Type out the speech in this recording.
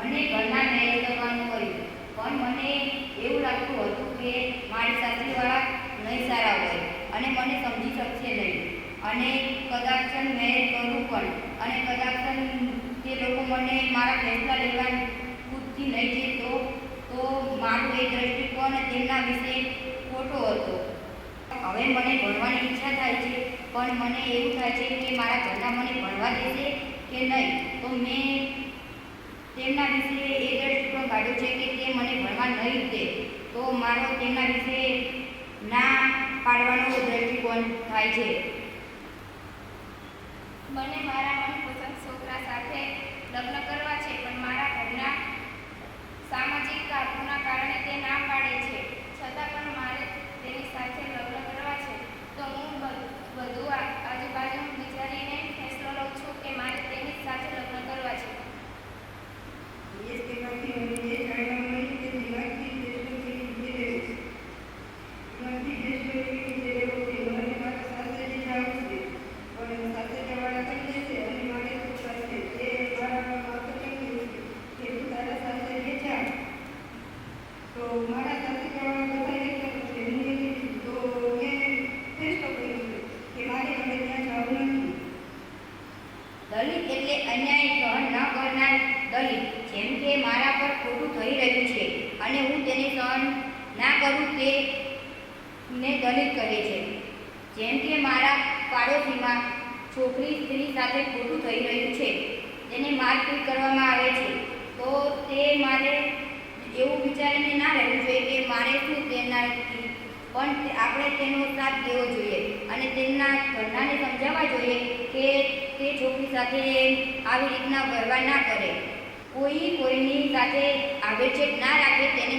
મને ઘરના મેરેજ કરવાનું કહ્યું, પણ મને એવું લાગતું હતું કે મારી સાસરીવાળા નહીં સારા હોય અને મને સમજી શકશે નહીં, અને કદાચ મેરેજ કરું પણ, અને કદાચ તે લોકો મને મારા ફેસલા લેવા ખુદથી નહીં છે તો મારું એ દ્રષ્ટિકોણ તેમના વિશે ખોટો હતો. હવે મને ભણવાની ઈચ્છા થાય છે, પણ મને એવું થાય છે કે મારા ઘરના મને ભણવા દેશે કે નહીં. તો મેં તેમના વિશે એ દ્રષ્ટિકોણ કાઢ્યો છે કે તે મને ભણવા નહીં દે, તો મારો તેમના વિશે ના પાડવાનો દ્રષ્ટિકોણ થાય છે. મને મારા મનપસંદ છોકરા સાથે લગ્ન કરવા છે, પણ મારા ઘરના સામાજિક કારણોના કારણે તે ના પાડે છે. છતાં પણ મારે તેની સાથે લગ્ન કરવા છે, તો હું બધું આજુબાજુ વિચારીને ફેસલો લઉં છું કે મારે તેની સાથે લગ્ન કરવા છે. દલિત એટલે અન્યાય સહન ન કરનાર દલિત. જેમ કે મારા પર ખોટું થઈ રહ્યું છે અને હું તેને સહન ના કરું તે ને દલિત કહે છે. જેમ કે મારા પાડોશીમાં છોકરી સ્ત્રી સાથે ખોટું થઈ રહ્યું છે, તેને મારપીટ કરવામાં આવે છે, તો તે મારે એવું વિચારીને ના રહેવું જોઈએ કે મારે શું તેનાથી, પણ આપણે તેનો સાથ દેવો જોઈએ અને તેમના ઘરનાને સમજાવવા જોઈએ કે તે છોકરી સાથે આવી રીતના વ્યવહાર ના કરે. કોઈની સાથે આવેછેટ ના રાખે, તેને